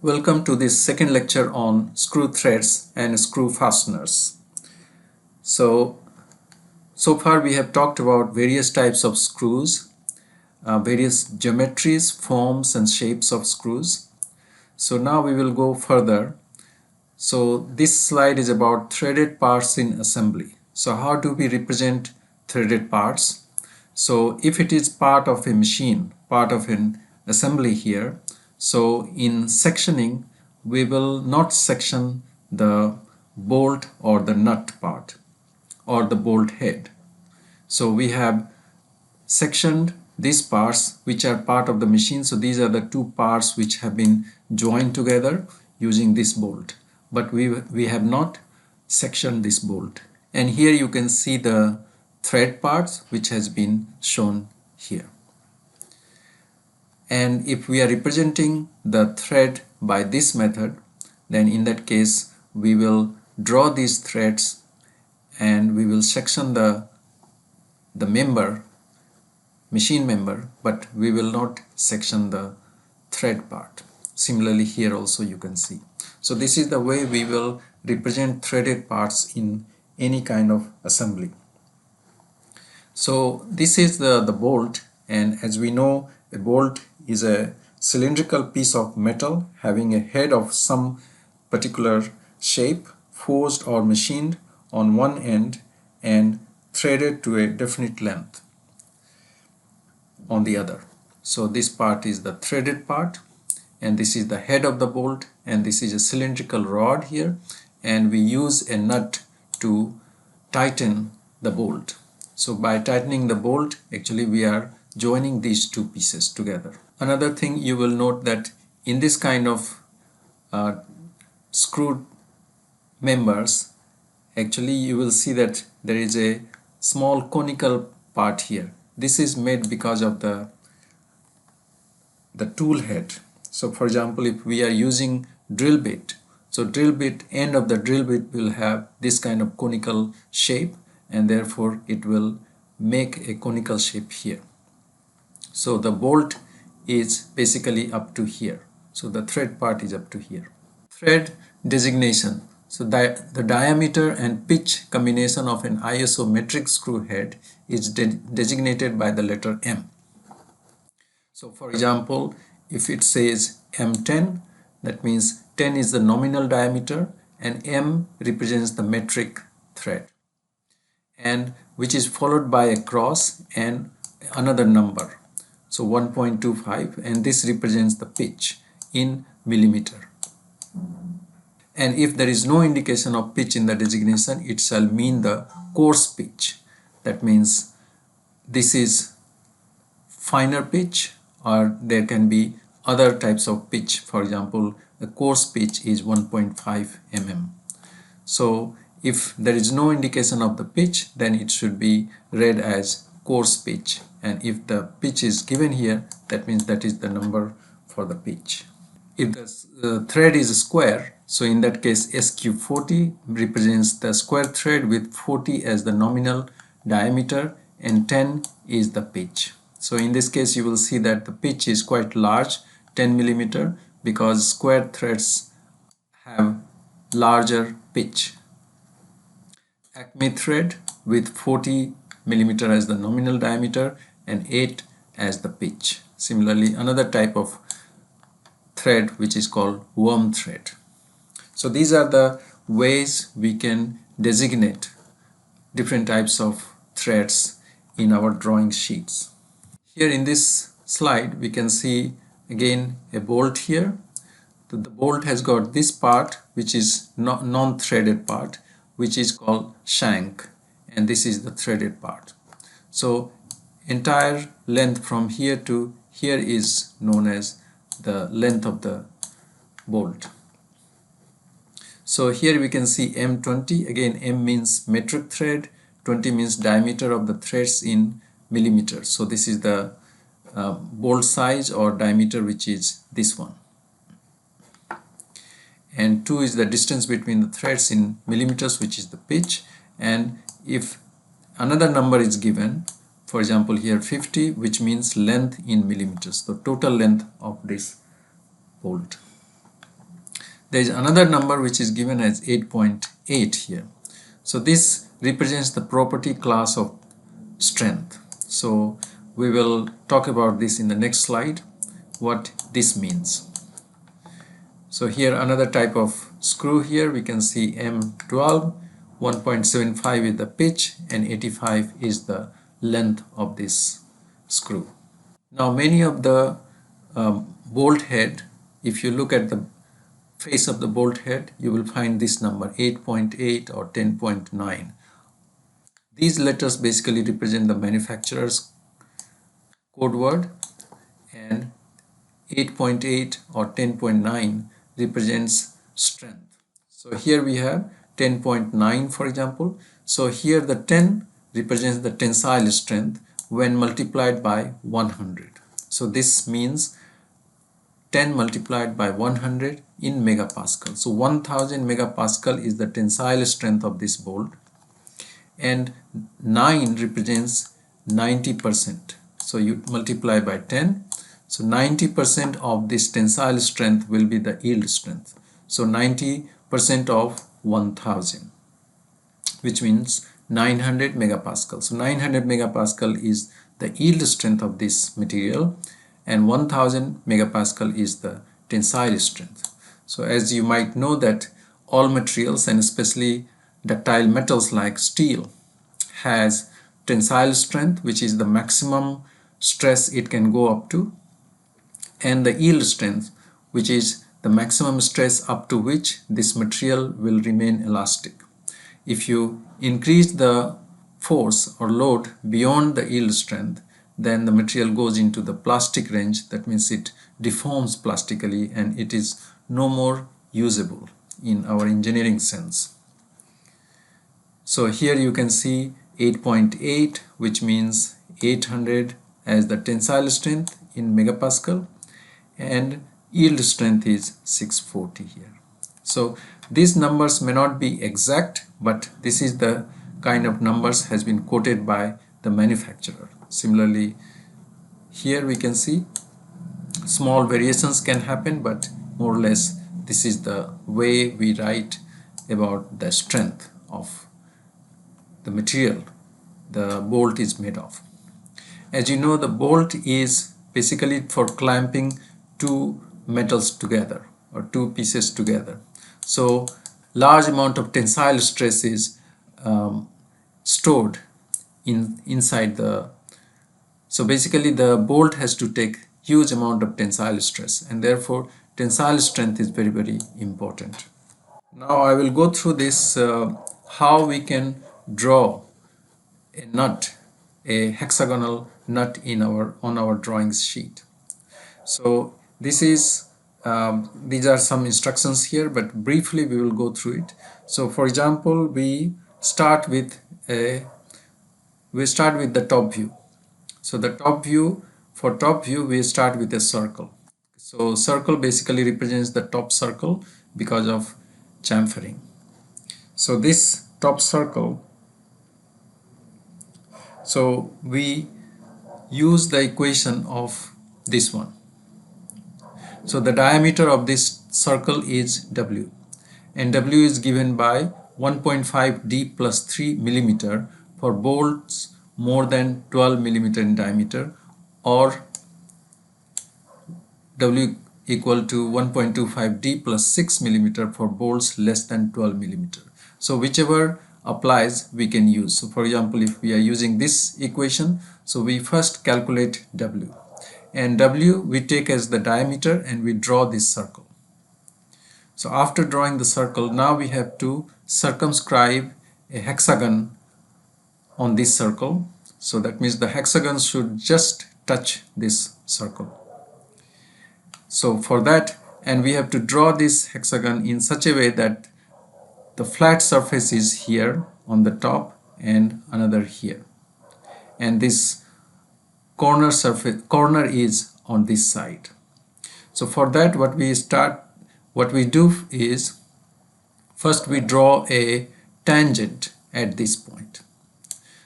Welcome to this second lecture on screw threads and screw fasteners. So far we have talked about various types of screws, various geometries, forms and shapes of screws. So now we will go further. So this slide is about threaded parts in assembly. So how do we represent threaded parts? So if it is part of a machine, part of an assembly here, so in sectioning we will not section the bolt or the nut part or the bolt head. So we have sectioned these parts which are part of the machine. So these are the two parts which have been joined together using this bolt, but we have not sectioned this bolt. And here you can see the thread parts which has been shown here. And if we are representing the thread by this method, then in that case we will draw these threads and we will section the machine member, but we will not section the thread part. Similarly here also you can see. So this is the way we will represent threaded parts in any kind of assembly. So this is the bolt, and as we know, a bolt is a cylindrical piece of metal having a head of some particular shape, forged or machined on one end and threaded to a definite length on the other. So this part is the threaded part, and this is the head of the bolt, and this is a cylindrical rod here, and we use a nut to tighten the bolt. So by tightening the bolt, actually we are joining these two pieces together. Another thing you will note that in this kind of screwed members, actually you will see that there is a small conical part here. This is made because of the tool head. So for example, if we are using drill bit, so drill bit, end of the drill bit will have this kind of conical shape, and therefore it will make a conical shape here. So the bolt is basically up to here. So the thread part is up to here. Thread designation. So the diameter and pitch combination of an ISO metric screw head is designated by the letter M. So for example, if it says M10, that means 10 is the nominal diameter and M represents the metric thread, and which is followed by a cross and another number. So 1.25, and this represents the pitch in millimeter. And if there is no indication of pitch in the designation, it shall mean the coarse pitch. That means this is finer pitch, or there can be other types of pitch. For example, the coarse pitch is 1.5 mm. So if there is no indication of the pitch, then it should be read as coarse pitch, and if the pitch is given here, that means that is the number for the pitch. If the thread is square, so in that case SQ40 represents the square thread with 40 as the nominal diameter and 10 is the pitch. So in this case you will see that the pitch is quite large, 10 millimeter, because square threads have larger pitch. Acme thread with 40 millimeter as the nominal diameter and 8 as the pitch. Similarly, another type of thread which is called worm thread. So these are the ways we can designate different types of threads in our drawing sheets. Here in this slide we can see again a bolt here. So the bolt has got this part which is non-threaded part, which is called shank, and this is the threaded part. So entire length from here to here is known as the length of the bolt. So here we can see M20. Again, M means metric thread, 20 means diameter of the threads in millimeters. So this is the bolt size or diameter, which is this one, and 2 is the distance between the threads in millimeters, which is the pitch. And if another number is given, for example here 50, which means length in millimeters, the total length of this bolt. There is another number which is given as 8.8 here. So this represents the property class of strength. So we will talk about this in the next slide, what this means. So here another type of screw. Here we can see M12, 1.75 is the pitch and 85 is the length of this screw. Now many of the bolt head, if you look at the face of the bolt head, you will find this number 8.8 or 10.9. These letters basically represent the manufacturer's code word, and 8.8 or 10.9 represents strength. So here we have 10.9 for example. So here the 10 represents the tensile strength when multiplied by 100. So this means 10 multiplied by 100 in megapascal. So 1000 megapascal is the tensile strength of this bolt, and 9 represents 90%. So you multiply by 10. So 90% of this tensile strength will be the yield strength. So 90% of 1000, which means 900 megapascal. So 900 megapascal is the yield strength of this material, and 1000 megapascal is the tensile strength. So as you might know that all materials, and especially ductile metals like steel, has tensile strength, which is the maximum stress it can go up to, and the yield strength, which is the maximum stress up to which this material will remain elastic. If you increase the force or load beyond the yield strength, then the material goes into the plastic range. That means it deforms plastically and it is no more usable in our engineering sense. So here you can see 8.8, which means 800 as the tensile strength in megapascal, and yield strength is 640 here. So these numbers may not be exact, but this is the kind of numbers has been quoted by the manufacturer. Similarly, here we can see small variations can happen, but more or less this is the way we write about the strength of the material the bolt is made of. As you know, the bolt is basically for clamping two metals together or two pieces together. So large amount of tensile stress is stored inside the, so basically the bolt has to take huge amount of tensile stress, and therefore tensile strength is very, very important. Now I will go through this how we can draw a nut, a hexagonal nut in on our drawings sheet. So this is these are some instructions here, but briefly we will go through it. So for example, we start with the top view. So the top view, for top view we start with a circle. So circle basically represents the top circle because of chamfering. So this top circle, so we use the equation of this one. So the diameter of this circle is W, and W is given by 1.5 D plus 3 millimeter for bolts more than 12 millimeter in diameter, or W equal to 1.25 D plus 6 millimeter for bolts less than 12 millimeter. So whichever applies we can use. So for example, if we are using this equation, so we first calculate W, and W we take as the diameter and we draw this circle. So after drawing the circle, now we have to circumscribe a hexagon on this circle. So that means the hexagon should just touch this circle. So for that, and we have to draw this hexagon in such a way that the flat surface is here on the top and another here, and this corner is on this side. So for that, what we do is first we draw a tangent at this point.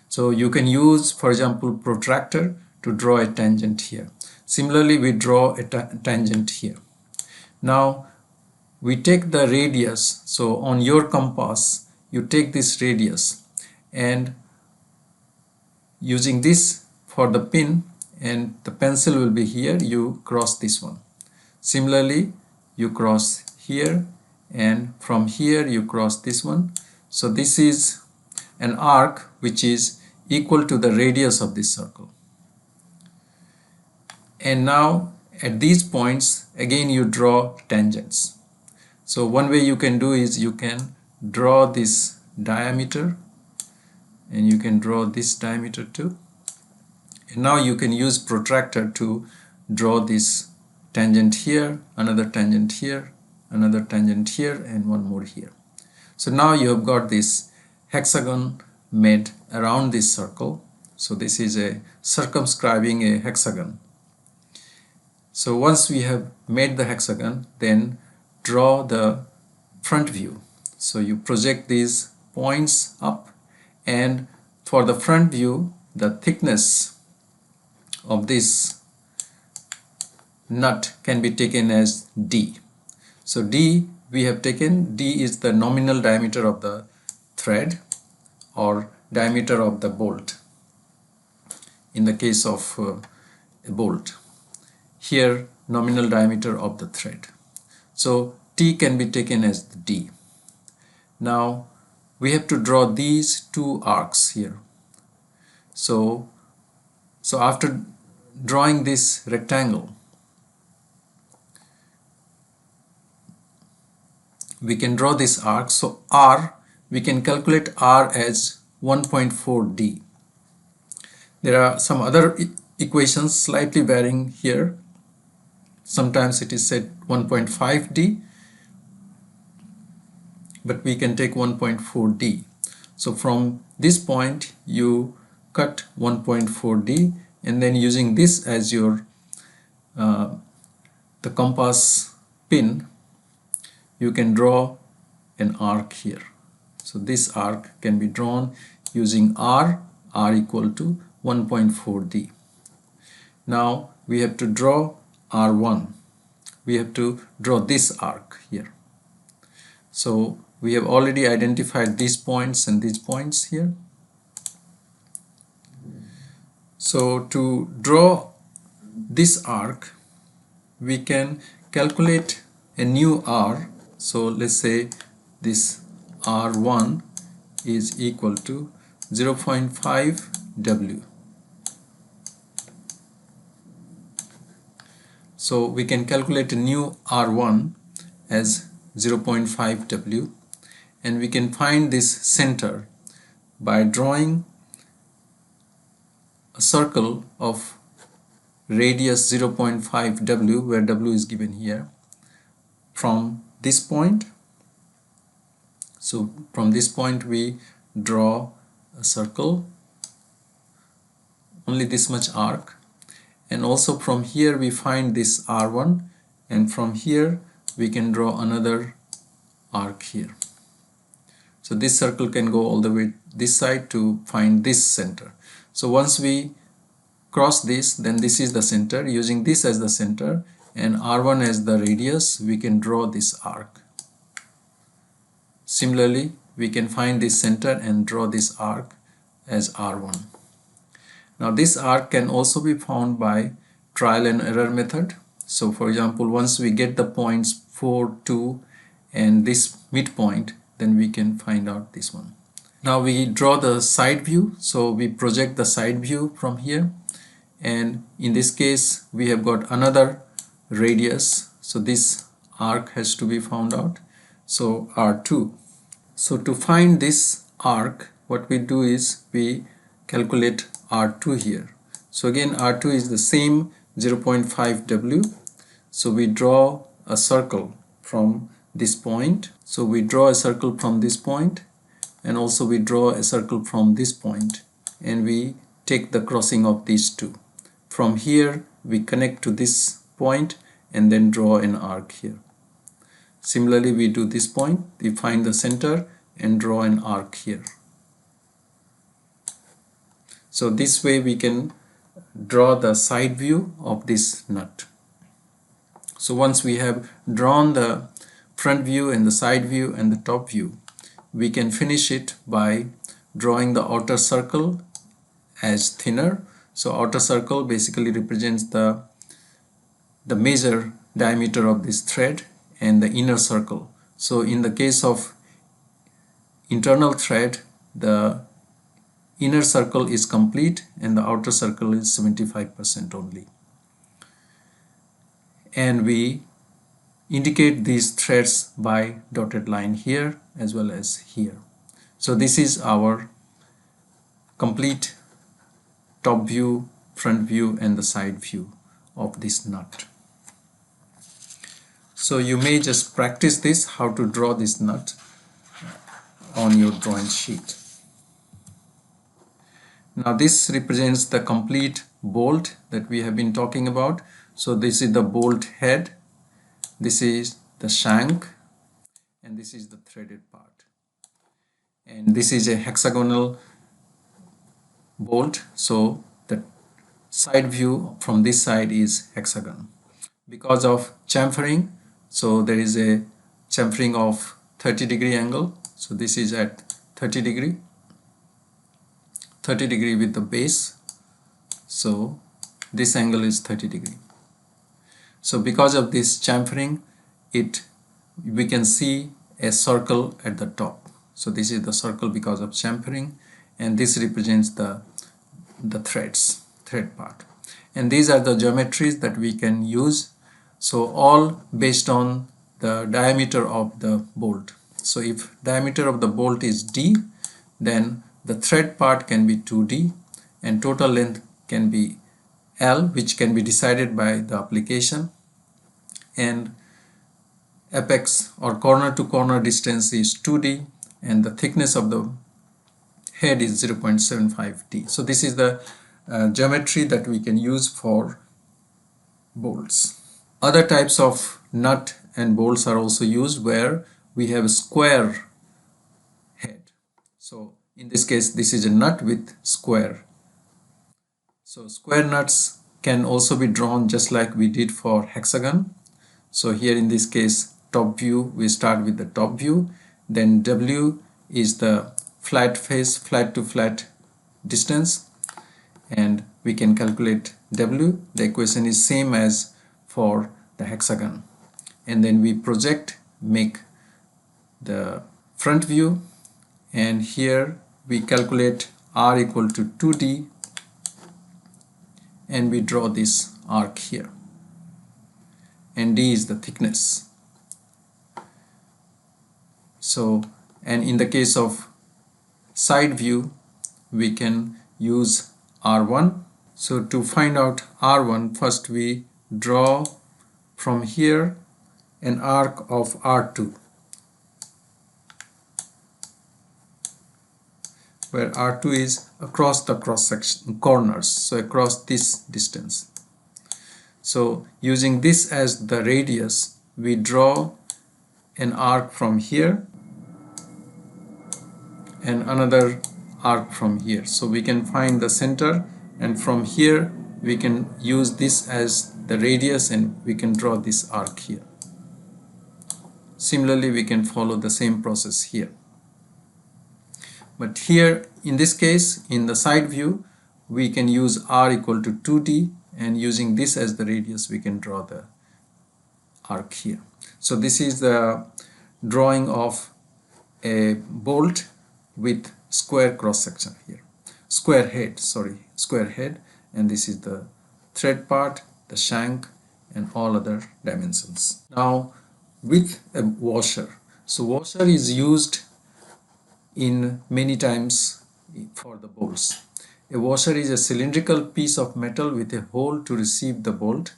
So you can use, for example, protractor to draw a tangent here. Similarly, we draw a tangent here. Now we take the radius. So on your compass you take this radius, and using this for the pin, and the pencil will be here, you cross this one. Similarly you cross here, and from here you cross this one. So this is an arc which is equal to the radius of this circle. And now at these points again you draw tangents. So one way you can do is you can draw this diameter, and you can draw this diameter too. And now you can use protractor to draw this tangent here, another tangent here, another tangent here, and one more here. So now you have got this hexagon made around this circle. So this is a circumscribing a hexagon. So once we have made the hexagon, then draw the front view. So you project these points up, and for the front view the thickness of this nut can be taken as D. So D, we have taken D is the nominal diameter of the thread or diameter of the bolt in the case of a bolt. Here nominal diameter of the thread. So T can be taken as D. Now we have to draw these two arcs here. So after drawing this rectangle, we can draw this arc. So R, we can calculate R as 1.4 D. There are some other equations slightly varying here. Sometimes it is said 1.5 D, but we can take 1.4 D. So from this point you cut 1.4 D, and then using this as your the compass pin, you can draw an arc here. So this arc can be drawn using R equal to 1.4 D. Now we have to draw R1. We have to draw this arc here. So we have already identified these points and these points here. So to draw this arc, we can calculate a new R. So let's say this R1 is equal to 0.5 W. So we can calculate a new R1 as 0.5 W, and we can find this center by drawing a circle of radius 0.5 W, where W is given here, from this point. So from this point we draw a circle, only this much arc, and also from here we find this R1, and from here we can draw another arc here. So this circle can go all the way this side to find this center. So once we cross this, then this is the center. Using this as the center and R1 as the radius, we can draw this arc. Similarly, we can find this center and draw this arc as R1. Now this arc can also be found by trial and error method. So for example, once we get the points 4, 2 and this midpoint, then we can find out this one. Now we draw the side view. So we project the side view from here, and in this case we have got another radius. So this arc has to be found out. So R2. So to find this arc, what we do is we calculate R2 here. So again R2 is the same 0.5 W. So we draw a circle from this point. So we draw a circle from this point, and also we draw a circle from this point, and we take the crossing of these two. From here we connect to this point and then draw an arc here. Similarly, we do this point, we find the center and draw an arc here. So this way we can draw the side view of this nut. So once we have drawn the front view and the side view and the top view, we can finish it by drawing the outer circle as thinner. So outer circle basically represents the major diameter of this thread and the inner circle. So in the case of internal thread, the inner circle is complete and the outer circle is 75% only. And we indicate these threads by dotted line here as well as here. So this is our complete top view, front view and the side view of this nut. So you may just practice this, how to draw this nut on your drawing sheet. Now this represents the complete bolt that we have been talking about. So this is the bolt head, this is the shank, and this is the threaded part. And this is a hexagonal bolt, so the side view from this side is hexagon. Because of chamfering, so there is a chamfering of 30-degree angle. So this is at 30 degree with the base. So this angle is 30 degree. So because of this chamfering, we can see a circle at the top. So this is the circle because of chamfering, and this represents the thread part. And these are the geometries that we can use. So all based on the diameter of the bolt. So if diameter of the bolt is D, then the thread part can be 2D and total length can be L, which can be decided by the application, and apex or corner to corner distance is 2D and the thickness of the head is 0.75D. So this is the geometry that we can use for bolts. Other types of nut and bolts are also used where we have a square head. So in this case, this is a nut with square. So square nuts can also be drawn just like we did for hexagon. So here in this case, top view, we start with the top view, then W is the flat face, flat to flat distance, and we can calculate W. The equation is same as for the hexagon, and then we project, make the front view, and here we calculate R equal to 2D and we draw this arc here, and D is the thickness. So, and in the case of side view, we can use R1. So to find out R1, first we draw from here an arc of R2, where R2 is across the cross section corners, so across this distance. So using this as the radius, we draw an arc from here and another arc from here. So we can find the center, and from here we can use this as the radius and we can draw this arc here. Similarly, we can follow the same process here. But here in this case, in the side view, we can use R equal to 2D, and using this as the radius we can draw the arc here. So this is the drawing of a bolt with square cross section here, square head, and this is the thread part, the shank, and all other dimensions. Now with a washer, so washer is used in many times for the bolts. A washer is a cylindrical piece of metal with a hole to receive the bolt.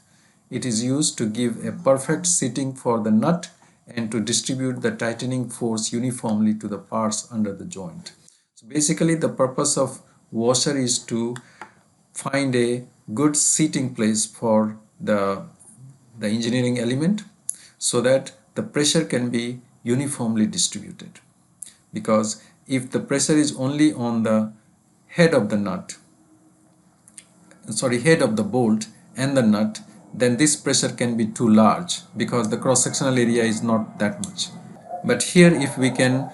It is used to give a perfect seating for the nut and to distribute the tightening force uniformly to the parts under the joint. So basically the purpose of washer is to find a good seating place for the engineering element so that the pressure can be uniformly distributed. Because if the pressure is only on the head of the bolt and the nut, then this pressure can be too large because the cross-sectional area is not that much. But here if we can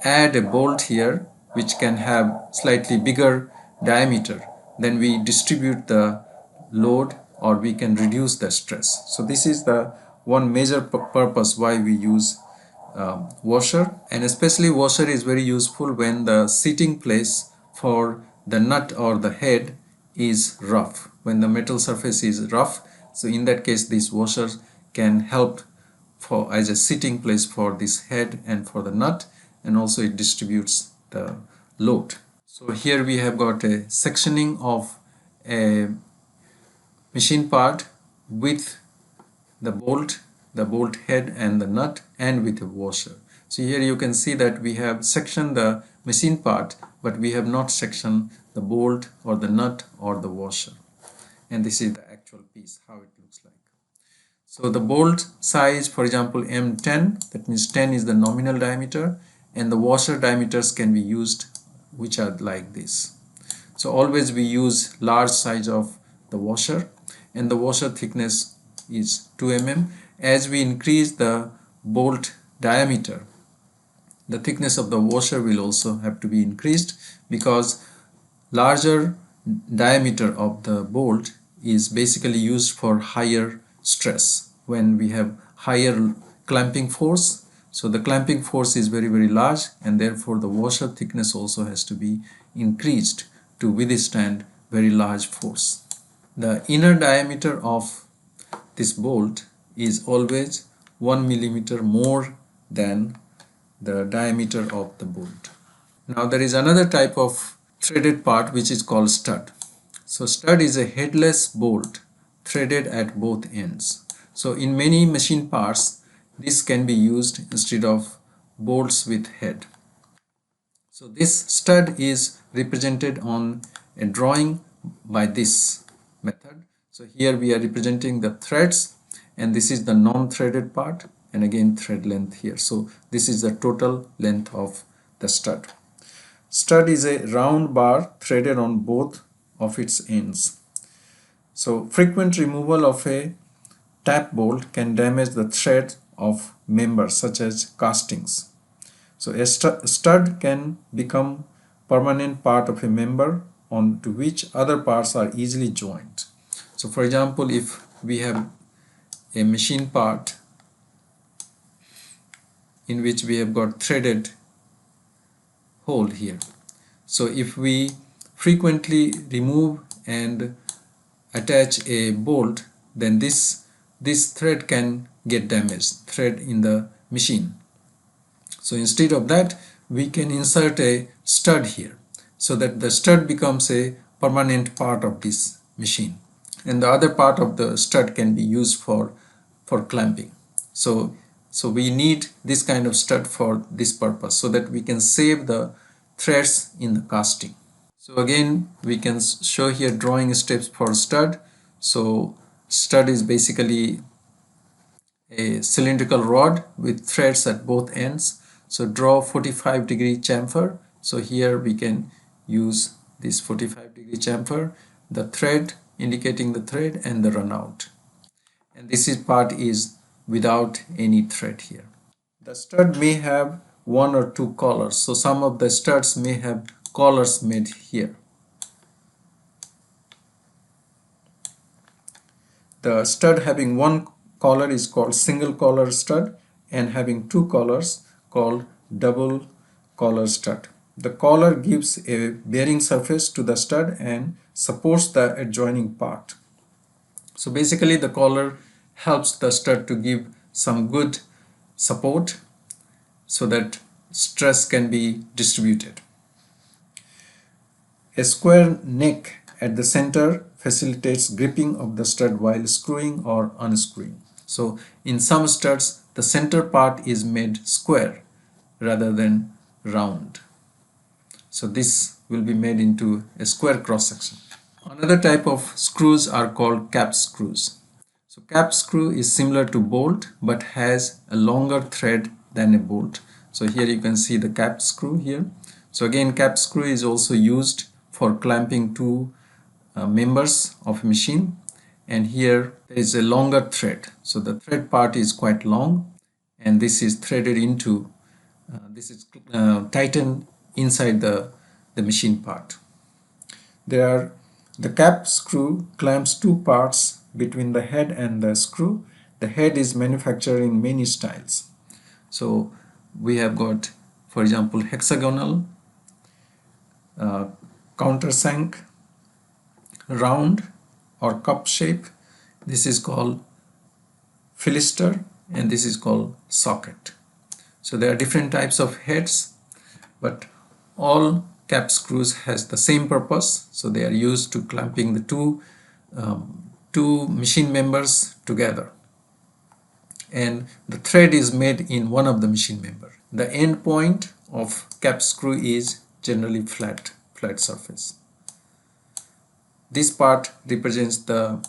add a bolt here which can have slightly bigger diameter, then we distribute the load or we can reduce the stress. So this is the one major purpose why we use washer, and especially washer is very useful when the seating place for the nut or the head is rough, when the metal surface is rough. So in that case this washer can help for as a sitting place for this head and for the nut, and also it distributes the load. So here we have got a sectioning of a machine part with the bolt head and the nut, and with a washer. So here you can see that we have sectioned the machine part, but we have not sectioned the bolt or the nut or the washer. And this is the actual piece, how it looks like. So the bolt size, for example, M10, that means 10 is the nominal diameter, and the washer diameters can be used, which are like this. So always we use large size of the washer, and the washer thickness is 2 mm. As we increase the bolt diameter, the thickness of the washer will also have to be increased, because larger diameter of the bolt is basically used for higher stress when we have higher clamping force. So the clamping force is very large, and therefore the washer thickness also has to be increased to withstand very large force. The inner diameter of this bolt is always 1 millimeter more than the diameter of the bolt. Now there is another type of threaded part which is called stud. So stud is a headless bolt threaded at both ends. So in many machine parts this can be used instead of bolts with head. So this stud is represented on a drawing by this method. So here we are representing the threads, and this is the non-threaded part, and again thread length here. So this is the total length of the stud. Stud is a round bar threaded on both of its ends. So frequent removal of a tap bolt can damage the thread of members such as castings. So a stud can become permanent part of a member onto which other parts are easily joined. So for example, if we have a machine part in which we have got threaded hole here. So if we frequently remove and attach a bolt, then this thread can get damaged, thread in the machine. So instead of that, we can insert a stud here, so that the stud becomes a permanent part of this machine, and the other part of the stud can be used for clamping. So we need this kind of stud for this purpose, so that we can save the threads in the casting. So again we can show here drawing steps for stud. So stud is basically a cylindrical rod with threads at both ends. So draw 45-degree chamfer. So here we can use this 45-degree chamfer, the thread indicating the thread, and the runout. And this part is without any thread here. The stud may have 1 or 2 collars. So some of the studs may have collars made here. The stud having 1 collar is called single collar stud, and having 2 collars called double collar stud. The collar gives a bearing surface to the stud and supports the adjoining part. So basically the collar helps the stud to give some good support so that stress can be distributed. A square neck at the center facilitates gripping of the stud while screwing or unscrewing. So in some studs the center part is made square rather than round. So this will be made into a square cross section. Another type of screws are called cap screws. So cap screw is similar to bolt but has a longer thread than a bolt. So here you can see the cap screw here. So again, cap screw is also used for clamping two members of a machine, and here there is a longer thread. So the thread part is quite long, and this is threaded into this is tightened inside the machine part. The cap screw clamps two parts between the head and the screw. The head is manufactured in many styles. So we have got, for example, hexagonal, countersunk, round or cup shape. This is called fillister, and this is called socket. So there are different types of heads, but all cap screws has the same purpose. So they are used to clamping the two machine members together, and the thread is made in one of the machine member. The end point of cap screw is generally flat surface. This part represents the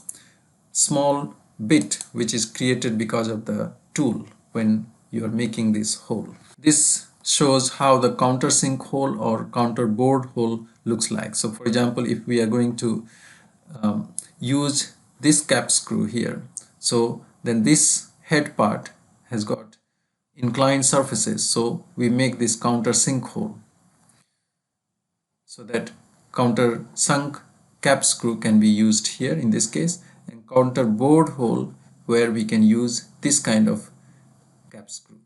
small bit which is created because of the tool when you are making this hole. This shows how the countersink hole or counterbore hole looks like. So for example, if we are going to use this cap screw here, so then this head part has got inclined surfaces, so we make this countersink hole so that countersunk cap screw can be used here in this case, and counterbore hole where we can use this kind of cap screw.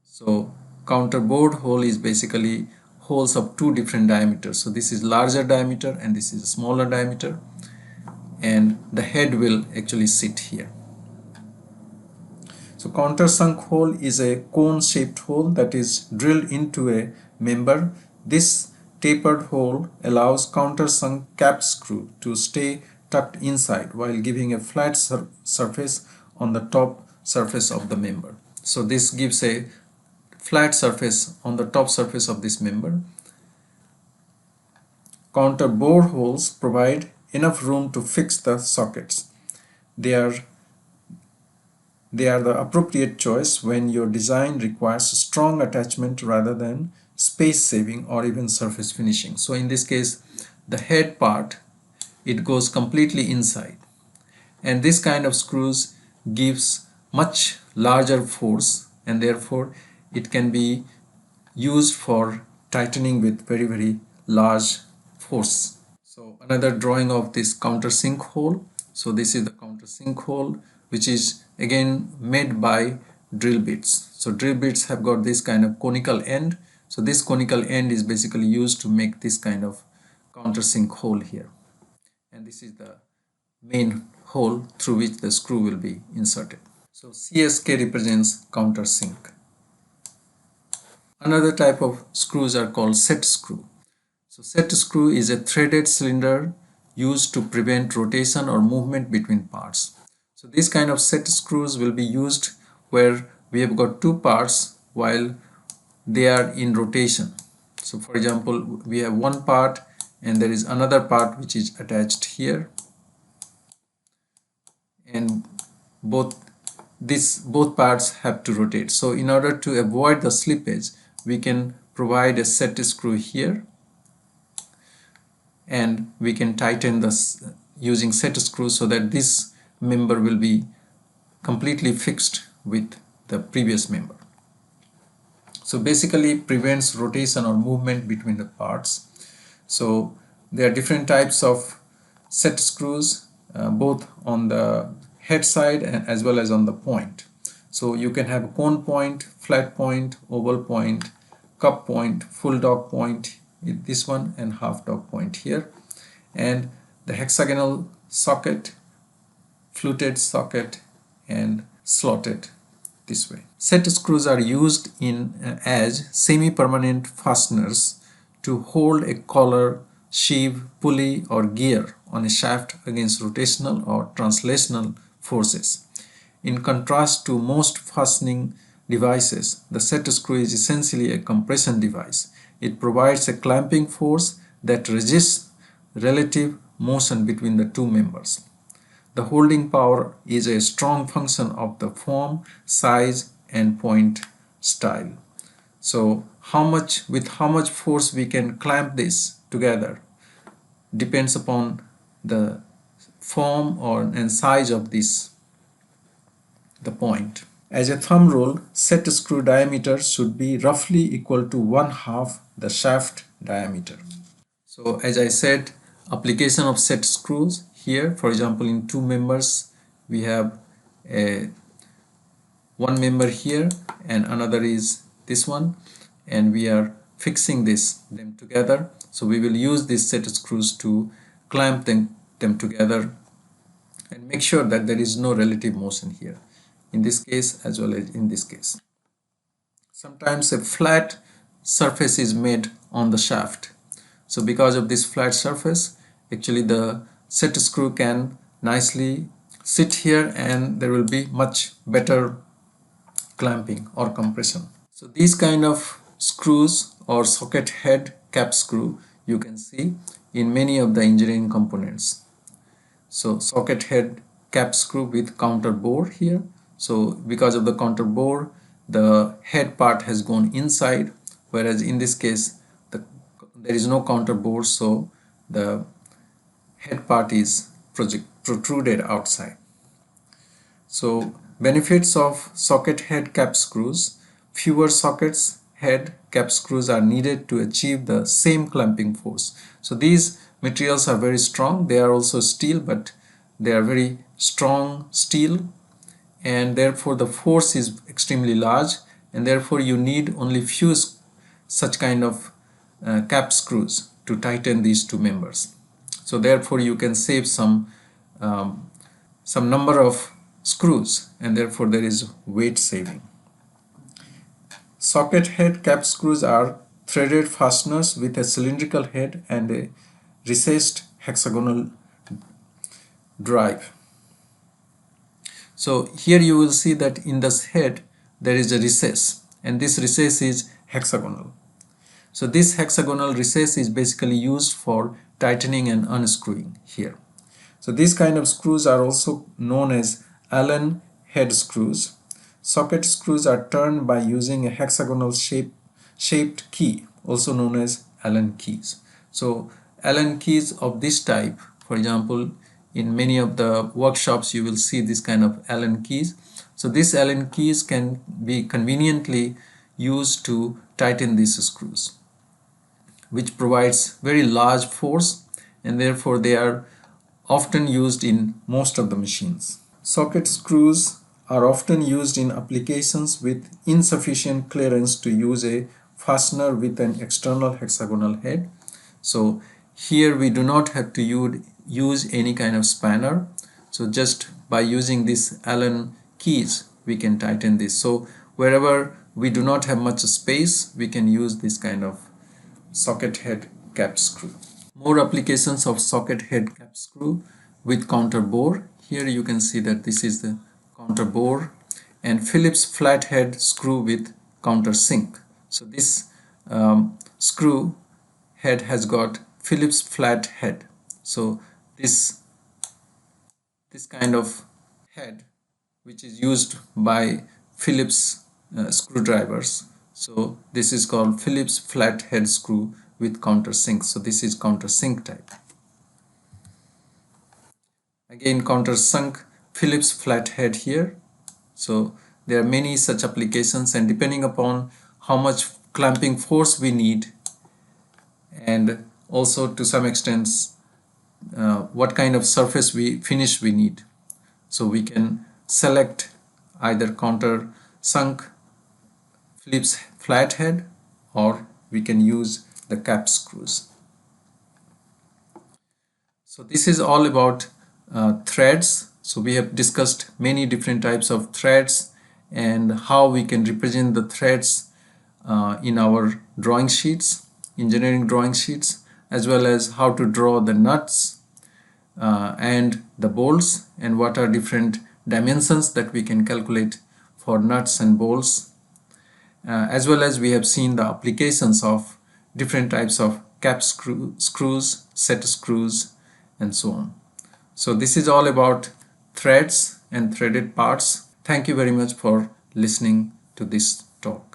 So counterbore hole is basically holes of two different diameters. So this is larger diameter and this is a smaller diameter, and the head will actually sit here. So countersunk hole is a cone shaped hole that is drilled into a member. This tapered hole allows countersunk cap screw to stay tucked inside while giving a flat surface on the top surface of the member. So this gives a flat surface on the top surface of this member. Counterbore holes provide enough room to fix the sockets. They are the appropriate choice when your design requires strong attachment rather than space saving or even surface finishing. So in this case, the head part, it goes completely inside, and this kind of screws gives much larger force, and therefore it can be used for tightening with very large force. So another drawing of this countersink hole. So this is the countersink hole, which is again made by drill bits. So drill bits have got this kind of conical end. So this conical end is basically used to make this kind of countersink hole here, and this is the main hole through which the screw will be inserted. So CSK represents countersink. Another type of screws are called set screw. So set screw is a threaded cylinder used to prevent rotation or movement between parts. So these kind of set screws will be used where we have got two parts while they are in rotation. So for example, we have one part and there is another part which is attached here, and both parts have to rotate. So in order to avoid the slippage, we can provide a set screw here, and we can tighten this using set screw so that this member will be completely fixed with the previous member. So basically prevents rotation or movement between the parts. So there are different types of set screws, both on the head side and as well as on the point. So you can have a cone point, flat point, oval point, cup point, full dog point, this one, and half dog point here, and the hexagonal socket, fluted socket, and slotted this way. Set screws are used as semi-permanent fasteners to hold a collar, sheave, pulley, or gear on a shaft against rotational or translational forces. In contrast to most fastening devices, the set screw is essentially a compression device. It provides a clamping force that resists relative motion between the two members. The holding power is a strong function of the form, size, and point style. So with how much force we can clamp this together depends upon the form or and size of the point. As a thumb rule, set screw diameter should be roughly equal to 1/2 the shaft diameter. So as I said, application of set screws here, for example, in two members we have a one member here and another is this one, and we are fixing them together. So we will use these set screws to clamp them together and make sure that there is no relative motion here, in this case as well as in this case. Sometimes a flat surface is made on the shaft. So because of this flat surface, actually the set screw can nicely sit here and there will be much better clamping or compression. So these kind of screws or socket head cap screw you can see in many of the engineering components. So socket head cap screw with counter bore here. So because of the counter bore, the head part has gone inside, whereas in this case there is no counter bore, so the head part is protruded outside. So benefits of socket head cap screws: fewer sockets head cap screws are needed to achieve the same clamping force. So these materials are very strong. They are also steel, but they are very strong steel, and therefore the force is extremely large, and therefore you need only few such kind of cap screws to tighten these two members. So therefore you can save some number of screws, and therefore there is weight saving. Socket head cap screws are threaded fasteners with a cylindrical head and a recessed hexagonal drive. So here you will see that in this head there is a recess, and this recess is hexagonal. So this hexagonal recess is basically used for tightening and unscrewing here. So these kind of screws are also known as Allen head screws. Socket screws are turned by using a hexagonal shaped key, also known as Allen keys. So Allen keys of this type, for example, in many of the workshops you will see this kind of Allen keys. So these Allen keys can be conveniently used to tighten these screws, which provides very large force, and therefore they are often used in most of the machines. Socket screws are often used in applications with insufficient clearance to use a fastener with an external hexagonal head. So here we do not have to use any kind of spanner. So just by using these Allen keys we can tighten this. So wherever we do not have much space, we can use this kind of socket head cap screw. More applications of socket head cap screw with counter bore. Here you can see that this is the counter bore, and Phillips flathead screw with counter sink. So this screw head has got Phillips flat head. So this kind of head, which is used by Phillips screwdrivers. So this is called Phillips flathead screw with counter sink. So this is counter sink type. Again, counter sunk Phillips flathead here. So there are many such applications, and depending upon how much clamping force we need, and also to some extent what kind of surface finish we need, so we can select either counter sunk Phillips flathead, or we can use the cap screws. So this is all about threads. So we have discussed many different types of threads and how we can represent the threads in our drawing sheets, engineering drawing sheets, as well as how to draw the nuts and the bolts, and what are different dimensions that we can calculate for nuts and bolts, as well as we have seen the applications of different types of cap screws, set screws, and so on. So this is all about threads and threaded parts. Thank you very much for listening to this talk.